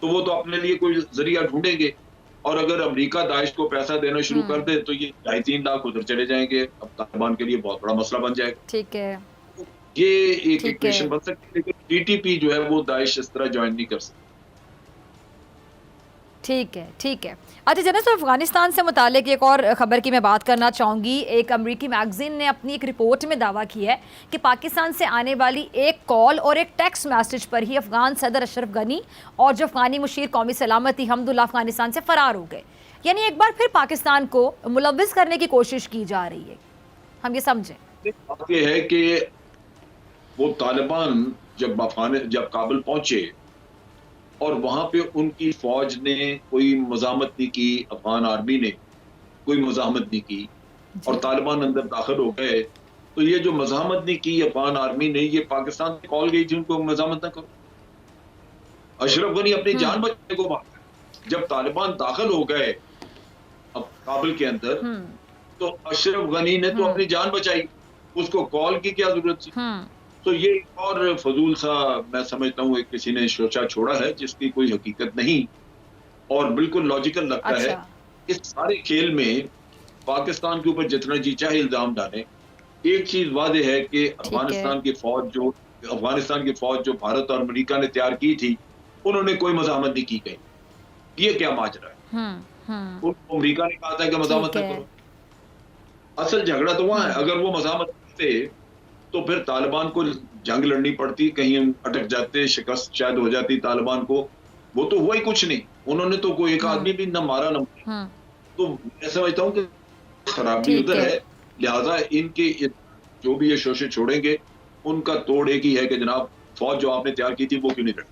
तो वो तो अपने लिए कोई जरिया ढूंढेंगे। और अगर अमेरिका दाइश को पैसा देना शुरू कर दे तो ये 2.5-3 लाख उधर चले जाएंगे। अब तालिबान के लिए बहुत बड़ा मसला बन जाएगा। ठीक है। ये एक इक्वेशन बन सकती है, लेकिन टीटीपी जो है वो दाइश इस तरह ज्वाइन नहीं कर सकती। ठीक है, ठीक है। अच्छा जना साहब, अफगानिस्तान से मुतालिक एक और ख़बर की मैं बात करना चाहूँगी। एक अमरीकी मैगज़ीन ने अपनी एक रिपोर्ट में दावा किया है कि पाकिस्तान से आने वाली एक कॉल और एक टेक्स्ट मैसेज पर ही अफगान सदर अशरफ गनी और जो अफगानी मुशीर कौमी सलामती हमदुल्ला अफगानिस्तान से फ़रार हो गए। यानी एक बार फिर पाकिस्तान को मुलव्विस करने की कोशिश की जा रही है, हम ये समझें। बात यह है कि वो तालिबान जब काबुल पहुंचे और वहां पे उनकी फौज ने कोई मज़ामत नहीं की, अफगान आर्मी ने कोई मज़ामत नहीं की, और तालिबान अंदर दाखिल हो गए, तो ये जो मज़ामत नहीं की अफगान आर्मी ने, ये पाकिस्तान से कॉल गई थी उनको मज़ामत ना करो। अशरफ गनी अपनी जान बचाने को भागा। जब तालिबान दाखिल हो गए अब काबुल के अंदर, तो अशरफ गनी ने तो अपनी जान बचाई, उसको कॉल की क्या जरूरत थी? तो ये और फजूल सा मैं समझता हूँ एक किसी ने सोचा छोड़ा है, जिसकी कोई हकीकत नहीं और बिल्कुल लॉजिकल लगता है। इस सारे खेल में पाकिस्तान के ऊपर जितना जी चाहे इल्जाम डालें, एक चीज वादे है कि अफगानिस्तान की फौज जो भारत और अमेरिका ने तैयार की थी, उन्होंने कोई मज़ामत नहीं की कहीं। ये क्या माजरा है? उनको अमेरिका ने कहा था कि मज़ामत न करो। असल झगड़ा तो वहां है। अगर वो मज़ामत करते तो फिर तालिबान को जंग लड़नी पड़ती, कहीं अटक जाते, शिकस्त शायद हो जाती तालिबान को। वो तो हुआ ही कुछ नहीं, उन्होंने तो कोई एक आदमी भी न मारा न मारा। तो मैं समझता हूँ कि खराबी उधर है। लिहाजा इनके जो भी ये शोषे छोड़ेंगे, उनका तोड़ एक ही है कि जनाब फौज जो आपने तैयार की थी वो क्यों नहीं लड़ी।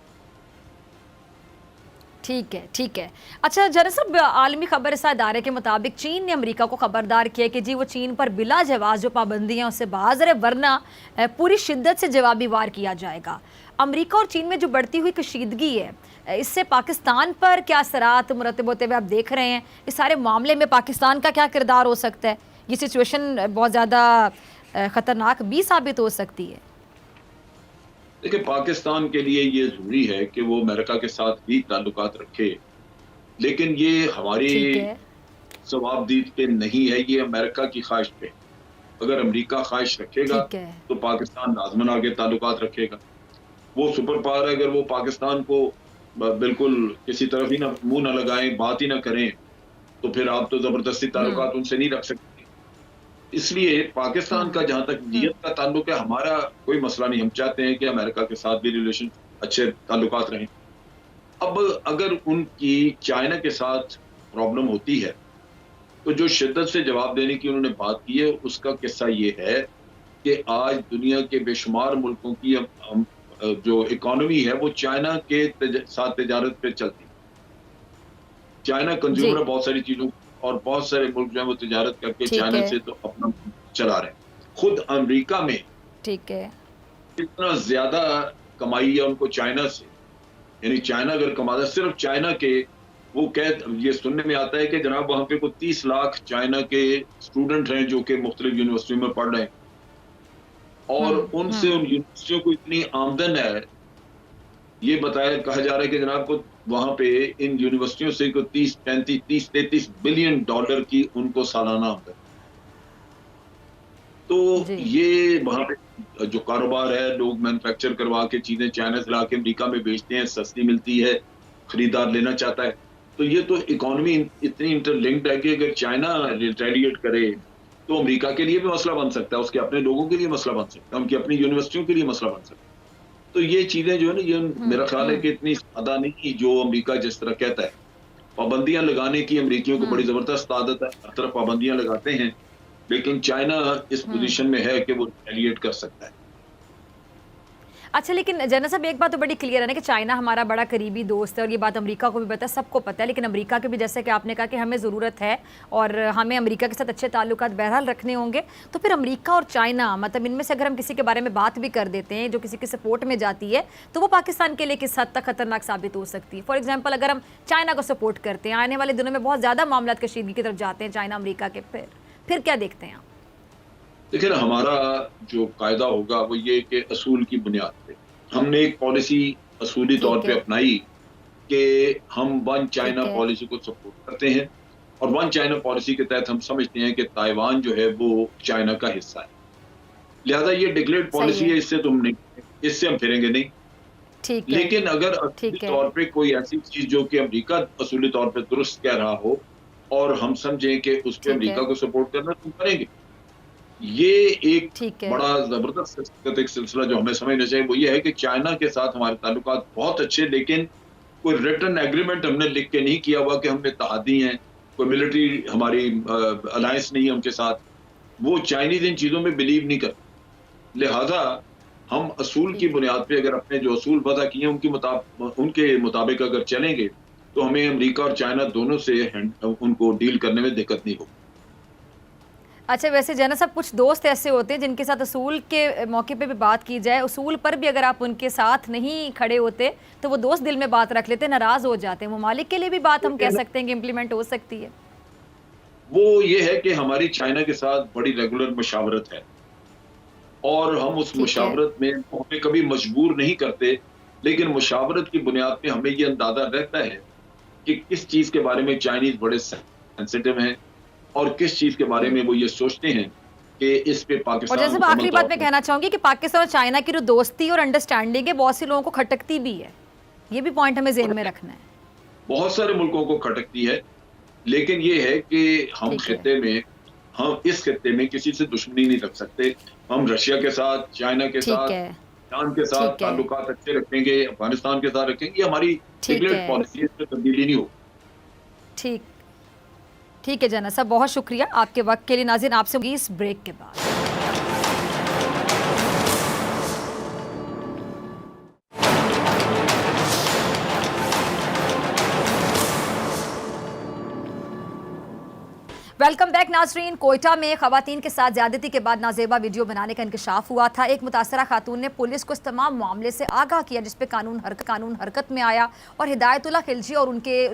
ठीक है, ठीक है। अच्छा जरा सब आलमी खबर इस इदारे के मुताबिक चीन ने अमेरिका को खबरदार किया कि जी वो चीन पर बिला जवाब जो पाबंदियां उससे बाज रहे, वरना पूरी शिद्दत से जवाबी वार किया जाएगा। अमेरिका और चीन में जो बढ़ती हुई कशीदगी है, इससे पाकिस्तान पर क्या असरात मुरतब होते हुए आप देख रहे हैं? इस सारे मामले में पाकिस्तान का क्या किरदार हो सकता है? ये सिचुएशन बहुत ज़्यादा ख़तरनाक भी साबित हो सकती है। देखिए, पाकिस्तान के लिए ये जरूरी है कि वो अमेरिका के साथ भी ताल्लुकात रखे, लेकिन ये हमारी ठीक है, जवाबदीद पे नहीं है, ये अमेरिका की ख्वाहिश पे। अगर अमेरिका ख्वाहिश रखेगा ठीक है, तो पाकिस्तान लाजमन आगे ताल्लुकात रखेगा। वो सुपर पावर है, अगर वो पाकिस्तान को बिल्कुल किसी तरफ ही ना मुंह ना लगाएं, बात ही ना करें, तो फिर आप तो जबरदस्ती ताल्लुकात उनसे नहीं रख सकते। इसलिए पाकिस्तान का जहां तक नीयत का ताल्लुक है, हमारा कोई मसला नहीं। हम चाहते हैं कि अमेरिका के साथ भी रिलेशन अच्छे ताल्लुकात रहें। अब अगर उनकी चाइना के साथ प्रॉब्लम होती है, तो जो शिद्दत से जवाब देने की उन्होंने बात की है, उसका किस्सा ये है कि आज दुनिया के बेशुमार मुल्कों की जो इकोनॉमी है वो चाइना के साथ तिजारत पे चलती है। चाइना कंज्यूमर है बहुत सारी चीजों, और बहुत सारे मुल्क जो है वो तिजारत करके ठीक चाइना है, से तो अपना चला रहे हैं। खुद अमेरिका में ठीक है, इतना ज्यादा कमाई है उनको चाइना से, यानी चाइना अगर कमाता, सिर्फ चाइना के वो ये सुनने में आता है कि जनाब वहां पे कोई 30 लाख चाइना के स्टूडेंट हैं जो कि मुख्तलिफ यूनिवर्सिटियों में पढ़ रहे हैं, और उनसे उन यूनिवर्सिटियों को इतनी आमदन है, ये कहा जा रहा है कि जनाब को वहां पे इन यूनिवर्सिटियों से को 30-33 बिलियन डॉलर की उनको सालाना आमदन। तो जी, ये वहां पे जो कारोबार है, लोग मैन्युफैक्चर करवा के चीजें चाइना से ला के अमरीका में बेचते हैं, सस्ती मिलती है, खरीदार लेना चाहता है। तो ये तो इकोनॉमी इतनी इंटरलिंक्ड है कि अगर चाइना रिटेलिएट करे तो अमेरिका के लिए भी मसला बन सकता है, उसके अपने लोगों के लिए मसला बन सकता है, उनकी अपनी यूनिवर्सिटियों के लिए मसला बन सकता है। तो ये चीजें जो है ना, ये मेरा ख्याल है कि इतनी ज्यादा नहीं जो अमेरिका जिस तरह कहता है। पाबंदियां लगाने की अमेरिकियों को बड़ी जबरदस्त आदत है, हर तरफ पाबंदियां लगाते हैं, लेकिन चाइना इस पोजीशन में है कि वो रिटेलिएट कर सकता है। अच्छा लेकिन जनरल साहब एक बात तो बड़ी क्लियर है ना कि चाइना हमारा बड़ा करीबी दोस्त है, और ये बात अमेरिका को भी पता है, सबको पता है। लेकिन अमेरिका के भी जैसे कि आपने कहा कि हमें ज़रूरत है और हमें अमेरिका के साथ अच्छे ताल्लुकात बहरहाल रखने होंगे। तो फिर अमेरिका और चाइना, मतलब इनमें से अगर हम किसी के बारे में बात भी कर देते हैं जो किसी की सपोर्ट में जाती है, तो वो पाकिस्तान के लिए किस हद तक खतरनाक साबित हो सकती है? फॉर एग्जाम्पल अगर हम चाइना को सपोर्ट करते हैं, आने वाले दिनों में बहुत ज़्यादा मामला कशीदगी की तरफ जाते हैं चाइना अमरीका के, फिर क्या देखते हैं आप? देखिए ना, हमारा जो कायदा होगा वो ये कि असूल की बुनियाद पे हमने एक पॉलिसी असूली तौर ठीक पे है, अपनाई कि हम वन चाइना ठीक है, पॉलिसी को सपोर्ट करते हैं, और वन चाइना पॉलिसी के तहत हम समझते हैं कि ताइवान जो है वो चाइना का हिस्सा है। लिहाजा ये डिक्लेयर्ड सही पॉलिसी है, है, इससे हम फिरेंगे नहीं। ठीक है, लेकिन अगर असूली ठीक है, तौर पे कोई ऐसी चीज जो कि अमेरिका असूली तौर पे दुरुस्त कह रहा हो और हम समझें कि उस पे ठीक है, अमेरिका को सपोर्ट करना, तो करेंगे। ये एक ठीक है, बड़ा जबरदस्त एक सिलसिला जो हमें समझना चाहिए वो ये है कि चाइना के साथ हमारे ताल्लुकात बहुत अच्छे, लेकिन कोई रिटन एग्रीमेंट हमने लिख के नहीं किया हुआ कि हम इत्तेहादी हैं, कोई मिलिट्री हमारी अलायंस नहीं है उनके साथ। वो चाइनीज इन चीजों में बिलीव नहीं करते। लिहाजा हम असूल की ठीक है। बुनियाद पे अगर अपने जो असूल वज़ा किए उनके मुताबिक अगर चलेंगे, तो हमें अमेरिका और चाइना दोनों से उनको डील करने में दिक्कत नहीं होगी। अच्छा वैसे जनरल साहब कुछ दोस्त ऐसे होते हैं जिनके साथ असूल के मौके पे भी बात की जाए, उसूल पर भी अगर आप उनके साथ नहीं खड़े होते तो वो दोस्त दिल में बात रख लेते हैं, नाराज हो जाते हैं। ममालिक के लिए भी बात हम कह सकते हैं कि इम्प्लीमेंट हो सकती है। वो ये है कि हमारी चाइना के साथ बड़ी रेगुलर मुशावरत है, और हम उस ठीक है, मुशावरत में हमें कभी मजबूर नहीं करते, लेकिन मुशावरत की बुनियाद पे हमें ये अंदाजा रहता है कि किस चीज के बारे में चाइनीज बड़े सेंसिटिव हैं और किस चीज के बारे में वो ये सोचते हैं कि इस पे और पाकिस्तान जैसे मैं मुकम्मल आखिरी तौर बात मैं पे। कहना चाहूंगी कि पाकिस्तान और चाइना की जो दोस्ती और अंडरस्टैंडिंग है बहुत से लोगों को खटकती भी है, ये भी पॉइंट हमें जेहन में रखना है। बहुत सारे मुल्कों को खटकती है, लेकिन ये है कि हम ठीक है, हम इस खित्ते में किसी से दुश्मनी नहीं रख सकते। हम रशिया के साथ, चाइना के ठीक साथ, है, ईरान के साथ ठीक है, ताल्लुकात अच्छे रखेंगे, अफगानिस्तान के साथ रखेंगे। ये हमारी ठीक डिक्लेयर्ड है, पॉलिसी है, इसमें तब्दीली नहीं हो। ठीक ठीक है जनरल साहब, बहुत शुक्रिया आपके वक्त के लिए। नाज़रीन आपसे होगी इस ब्रेक के बाद। वेलकम बैक नाजरीन। कोयटा में खवातीन के साथ ज्यादती के बाद नाजेबा वीडियो बनाने का इंकशाफ हुआ था। एक मुतासरा खातून ने पुलिस को इस तमाम मामले से आगाह किया जिसपे कानून हरकत में आया और हिदायतुल्लाह खिलजी और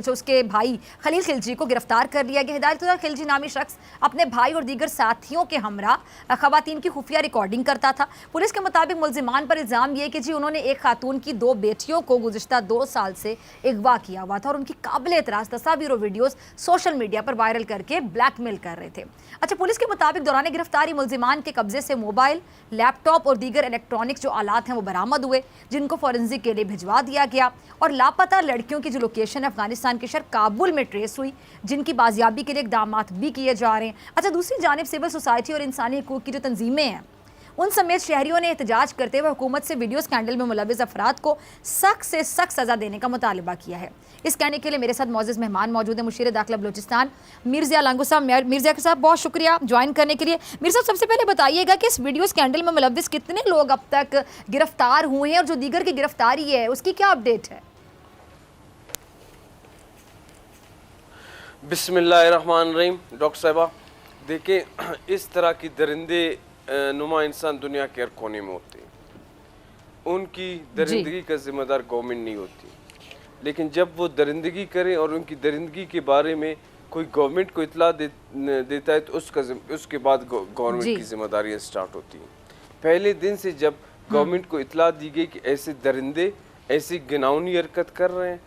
उसके भाई खलील खिलजी को गिरफ्तार कर लिया गया। हिदायतुल्लाह खिलजी नामी शख्स अपने भाई और दीगर साथियों के हमरा खवातीन की खुफिया रिकॉर्डिंग करता था। पुलिस के मुताबिक मुलजिमान पर इल्ज़ाम यह कि जी उन्होंने एक खातून की 2 बेटियों को गुज़िश्ता 2 साल से अगवा किया हुआ था और उनकी काबिल एतराज़ तस्वीर और वीडियोज़ सोशल मीडिया पर वायरल करके ब्लैकमेल कर रहे थे। अच्छा, पुलिस के मुताबिक दौरान गिरफ्तारी मुलजिमान के कब्जे से मोबाइल, लैपटॉप और दीगर इलेक्ट्रॉनिक जो आलात हैं वो बरामद हुए, जिनको फॉरेंसिक के लिए भिजवा दिया गया और लापता लड़कियों की जो लोकेशन है अफगानिस्तान के शहर काबुल में ट्रेस हुई, जिनकी बाजियाबी के लिए इकदाम भी किए जा रहे हैं। अच्छा, दूसरी जानिब सिविल सोसाइटी और इंसानी हकूक़ की जो तंजीमें हैं उन समेत शहरियों ने एहतजाज करते हुए हुकूमत से वीडियो स्कैंडल में मुलविस अफराद को सख्त से सख्त सज़ा देने का मुतालबा किया है। इस कहने के लिए मेरे साथ मौजूद मेहमान मौजूद है मुशीर दाखिला बलूचिस्तान मिर्ज़ा लांगू साहब। मिर्ज़ा साहब बहुत शुक्रिया ज्वाइन करने के लिए। मिर्ज़ा साहब, सबसे पहले बताइएगा कि इस वीडियो स्कैंडल में मुलविस कितने लोग अब तक गिरफ्तार हुए हैं और जो दीगर की गिरफ्तारी है उसकी क्या अपडेट है? बिस्मिल्लाहिर्रहमानिर्रहीम। डॉक्टर साहिबा, देखिए, इस तरह की दरिंदे नुमा इंसान दुनिया के हर कोने में होते हैं। उनकी दरिंदगी का जिम्मेदार गवर्नमेंट नहीं होती, लेकिन जब वो दरिंदगी करें और उनकी दरिंदगी के बारे में कोई गवर्नमेंट को इतला देता है तो उसके बाद गवर्नमेंट की जिम्मेदारियाँ स्टार्ट होती हैं। पहले दिन से जब गवर्नमेंट को इतला दी गई कि ऐसे दरिंदे ऐसी घिनौनी हरकत कर रहे हैं,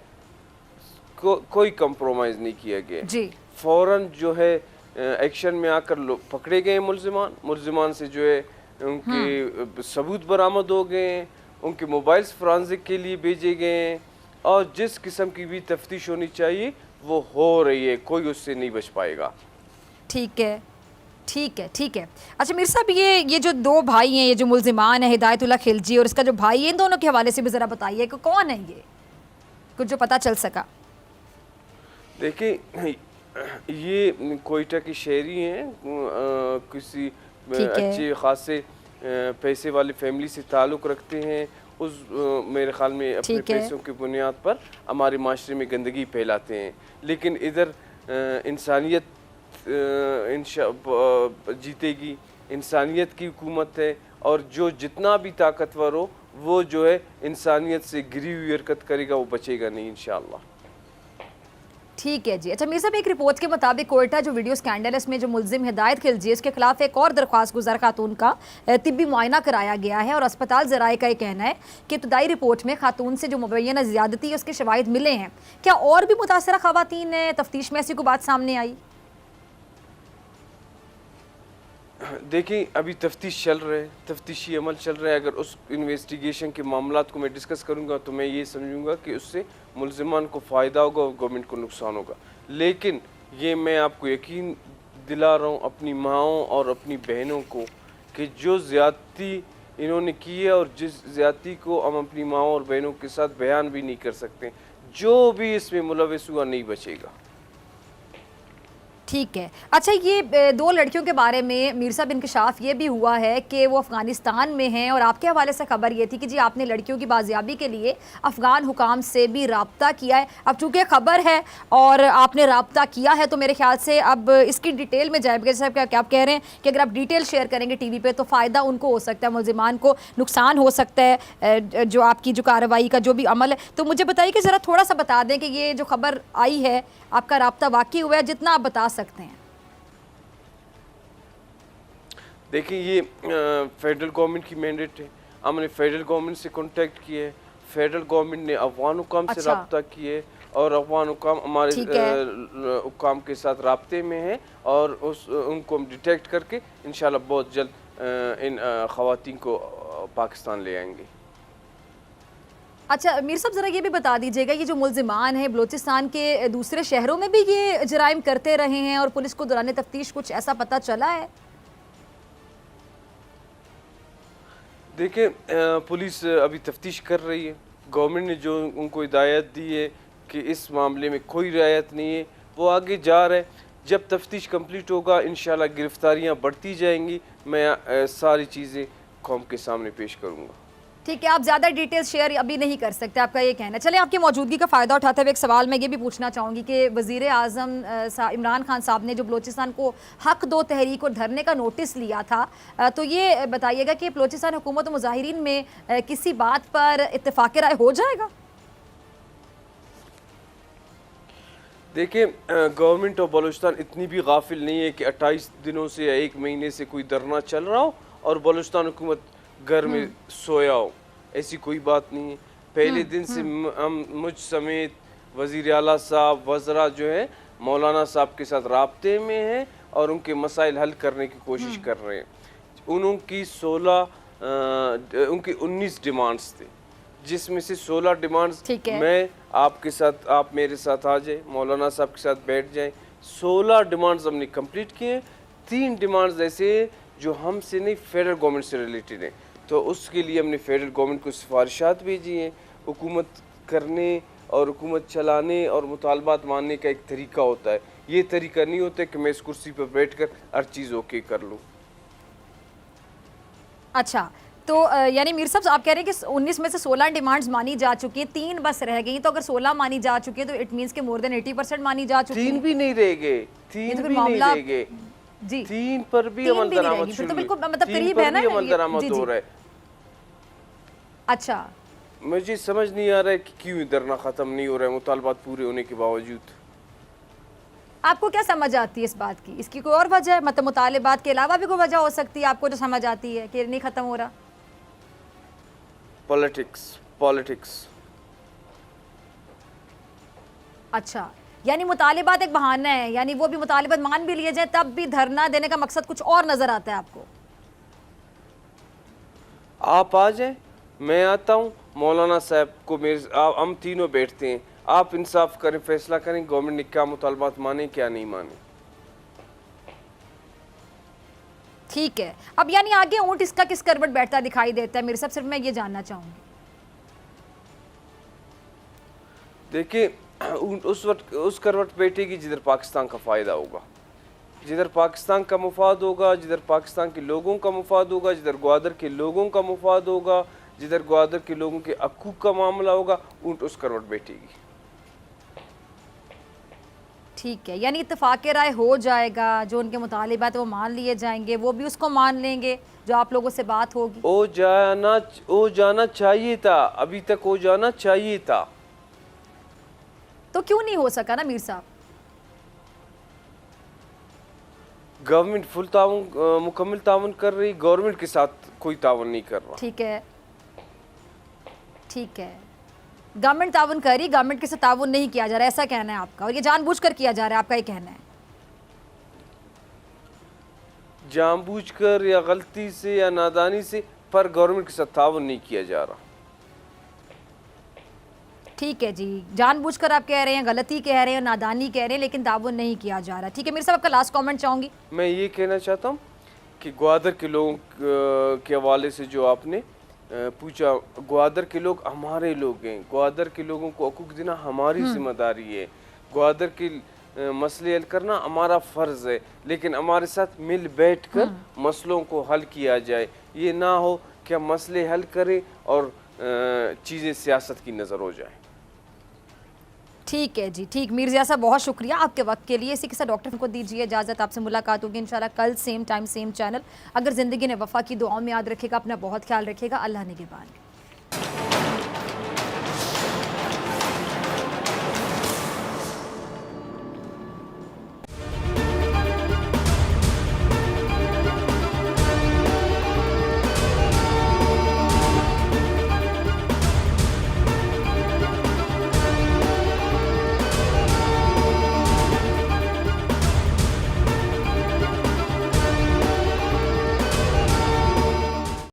कोई कंप्रोमाइज़ नहीं किया गया। फ़ौरन जो है एक्शन में आकर लोग पकड़े गए। मुलजिमान से जो है उनके सबूत बरामद हो गए हैं, उनके मोबाइल्स फॉरेंसिक के लिए भेजे गए हैं और जिस किस्म की भी तफ्तीश होनी चाहिए वो हो रही है, कोई उससे नहीं बच पाएगा। ठीक है, ठीक है, ठीक है। अच्छा मीर साहब, ये जो 2 भाई हैं, ये जो मुलजिमान है हिदायतुल्लाह खिलजी और इसका जो भाई है, इन दोनों के हवाले से भी ज़रा बताइए कि कौन है ये, कुछ जो पता चल सका। देखिए, ये कोयटा की शहरी हैं, किसी अच्छे खासे पैसे वाली फैमिली से ताल्लुक़ रखते हैं। मेरे ख्याल में अपने पैसों की बुनियाद पर हमारे माशरे में गंदगी फैलाते हैं, लेकिन इधर इंसानियत जीतेगी। इंसानियत की हुकूमत है और जो जितना भी ताकतवर हो वो जो है इंसानियत से गिरी हुई हरकत करेगा, वो बचेगा नहीं इंशाअल्लाह। ठीक है जी। अच्छा मीर साहब, एक रिपोर्ट के मुताबिक कोयटा जो वीडियो स्कैंडल है इसमें जो मुलजिम हिदायत खिलजी है उसके खिलाफ एक और दरख्वास्त गुजार खातून का तिब्बी मुआयना कराया गया है और अस्पताल ज़राए का ये कहना है कि इब्तदाई रिपोर्ट में खातून से जो मुबैना ज़्यादती है उसके शवाहिद मिले हैं। क्या और भी मुतासरा खवातीन ने तफ्तीश में ऐसी कोई बात सामने आई? देखिए, अभी तफ्तीश चल रहे, तफ्तीशी अमल चल रहा है। अगर उस इन्वेस्टिगेशन के मामलात को मैं डिस्कस करूंगा तो मैं ये समझूंगा कि उससे मुलजिमान को फ़ायदा होगा और गवर्नमेंट को नुकसान होगा। लेकिन ये मैं आपको यकीन दिला रहा हूँ अपनी माँओं और अपनी बहनों को कि जो ज़्यादती इन्होंने की है और जिस ज़्यादती को हम अपनी माँओं और बहनों के साथ बयान भी नहीं कर सकते, जो भी इसमें मुलविस हुआ नहीं बचेगा। ठीक है। अच्छा, ये 2 लड़कियों के बारे में मीर साहब इंकशाफ ये भी हुआ है कि वो अफ़गानिस्तान में हैं और आपके हवाले से खबर ये थी कि जी आपने लड़कियों की बाजियाबी के लिए अफ़गान हुकाम से भी रब्ता किया है। अब चूँकि खबर है और आपने रब्ता किया है तो मेरे ख्याल से अब इसकी डिटेल में जाएगा। जैसे क्या आप कह रहे हैं कि अगर आप डिटेल शेयर करेंगे टीवी पर तो फ़ायदा उनको हो सकता है, मुलजिमान को नुकसान हो सकता है जो आपकी जो कार्रवाई का जो भी अमल है। तो मुझे बताइए कि ज़रा थोड़ा सा बता दें कि ये जो खबर आई है आपका रब्ता वाकई हुआ है, जितना आप बता सकते हैं। देखिए, ये फेडरल गवर्नमेंट की मैंडेट है। हमने फेडरल गवर्नमेंट से कांटेक्ट किए, फेडरल गवर्नमेंट ने अफगान हुकाम से रब्ता किए और अफगान हुकाम हमारे हुकाम के साथ राब्ते में है और उनको हम डिटेक्ट करके इंशाल्लाह बहुत जल्द इन खवातीन को पाकिस्तान ले आएंगे। अच्छा मीर साहब, ज़रा ये भी बता दीजिएगा, ये जो मुलजिमान हैं बलूचिस्तान के दूसरे शहरों में भी ये जराइम करते रहे हैं और पुलिस को दौरान तफ्तीश कुछ ऐसा पता चला है? देखिए, पुलिस अभी तफ्तीश कर रही है। गवर्नमेंट ने जो उनको हिदायत दी है कि इस मामले में कोई रियायत नहीं है, वो आगे जा रहा है। जब तफ्तीश कंप्लीट होगा इंशाल्लाह गिरफ्तारियां बढ़ती जाएंगी। मैं सारी चीज़ें कौम के सामने पेश करूँगा। ठीक है, आप ज़्यादा डिटेल्स शेयर अभी नहीं कर सकते, आपका ये कहना है। चलें, आपकी मौजूदगी का फ़ायदा उठाते हुए एक सवाल मैं ये भी पूछना चाहूँगी कि वज़ीर आज़म इमरान खान साहब ने जो बलूचिस्तान को हक दो तहरीक और धरने का नोटिस लिया था, तो ये बताइएगा कि बलूचिस्तान हुकूमत और मुजाहिरीन में किसी बात पर इत्तेफाक राय हो जाएगा? देखिए, गवर्नमेंट ऑफ बलूचिस्तान इतनी भी गाफिल नहीं है कि 28 दिनों से या 1 महीने से कोई धरना चल रहा हो और बलूचिस्तान हुकूमत घर में सोया हो। ऐसी कोई बात नहीं है। पहले दिन से हम मुझ समेत वज़ीर आला साहब, वज़रा जो है मौलाना साहब के साथ राब्ते में हैं और उनके मसाइल हल करने की कोशिश कर रहे हैं। उनकी 19 डिमांड्स थे, जिसमें से 16 डिमांड्स मैं आपके साथ, आप मेरे साथ आ जाए, मौलाना साहब के साथ बैठ जाएं। 16 डिमांड्स हमने कंप्लीट किए। 3 डिमांड्स ऐसे जो हमसे नहीं, फेडरल गवर्नमेंट से रिलेटेड हैं, तो उसके लिए हमने फेडरल गवर्नमेंट को सिफारिशात भेजी हैं। हुकूमत करने और हुकूमत चलाने और मुतालबात मानने का एक तरीका होता है। ये तरीका नहीं होता कि मैं इस कुर्सी पर बैठकर हर चीज़ ओके कर लूँ। अच्छा, तो यानी मीर साहब आप कह रहे हैं कि 19 में से 16 डिमांड्स मानी जा चुकी हैं, 3 बस रह गई। तो अगर 16 मानी जा चुकी है तो इट मींस के मोर देन 80% मानी जा चुकी है। 3 भी नहीं रह गए, 3 भी नहीं रह गए जी। 3 पर भी अमल दरामद शुरू, तो बिल्कुल मतलब करीब है ना, अमल दरामद हो रहा है। अच्छा, मुझे समझ नहीं आ रहा है कि क्यों धरना खत्म नहीं हो रहा है मुतालबात पूरे होने के बावजूद। आपको क्या समझ आती है इस बात की? इसकी कोई और वजह है? मतलब मुतालबात के अलावा भी कोई वजह हो सकती है आपको जो समझ आती है कि नहीं खत्म हो रहा? पॉलिटिक्स। अच्छा, यानी मुतालिबात एक बहाना है, यानी वो भी मुतालिबात मान भी लिए जाए तब भी धरना देने का मकसद कुछ और नजर आता है आपको? आप आ जाए, मैं आता हूँ, मौलाना साहब को हम तीनों बैठते हैं, आप इंसाफ करें, फैसला करें गवर्नमेंट ने क्या मुतालबात माने क्या नहीं माने। ठीक है, अब यानी आगे ऊंट इसका किस करवट बैठता दिखाई देता है? मेरे साहब सिर्फ मैं ये जानना चाहूंगी। देखिए, उस करवट बैठेगी जिधर पाकिस्तान का फ़ायदा होगा, जिधर पाकिस्तान का मुफाद होगा, जिधर पाकिस्तान के लोगों का मुफाद होगा, जिधर ग्वादर के लोगों का मुफाद होगा, जिधर ग्वादर के लोगों के हकूक़ का मामला होगा, ऊंट उस करवट बैठेगी। ठीक है, यानी इत्तेफाक राय हो जाएगा, जो उनके मुतालिबात वो मान लिए जाएंगे, वो भी उसको मान लेंगे जो आप लोगों से बात होगी। हो जाना चाहिए था, अभी तक हो जाना चाहिए था। तो क्यों नहीं हो सका ना मीर साहब? गवर्नमेंट फुल मुकम्मल ताउन कर रही, गवर्नमेंट के साथ कोई ताउन नहीं कर रहा। ठीक है, गवर्नमेंट ताउन कर रही, गवर्नमेंट के साथ ताउन नहीं किया जा रहा, ऐसा कहना है आपका, और ये जानबूझकर किया जा रहा है, आपका ये कहना है? जानबूझकर या गलती से या नादानी से, पर गवर्नमेंट के साथ ताउन नहीं किया जा रहा। ठीक है जी, जानबूझकर आप कह रहे हैं, गलती कह रहे हैं, नादानी कह रहे हैं, लेकिन ताउन नहीं किया जा रहा। ठीक है मेरे साहब, आपका लास्ट कमेंट चाहूंगी। मैं ये कहना चाहता हूँ कि ग्वादर के लोगों के हवाले से जो आपने पूछा, ग्वादर के लोग हमारे लोग हैं, ग्वादर के लोगों को हकूक़ देना हमारी जिम्मेदारी है, ग्वादर के मसले हल करना हमारा फ़र्ज़ है, लेकिन हमारे साथ मिल बैठ कर मसलों को हल किया जाए। ये ना हो कि हम मसले हल करें और चीज़ें सियासत की नज़र हो जाए। ठीक है जी, ठीक। मीर साहब बहुत शुक्रिया आपके वक्त के लिए। इसी के साथ डॉक्टर को दीजिए इजाज़त, आपसे मुलाकात होगी इंशाल्लाह कल सेम टाइम सेम चैनल। अगर ज़िंदगी ने वफ़ा की दुआओं में याद रखेगा, अपना बहुत ख्याल रखेगा। अल्लाह निगहबान।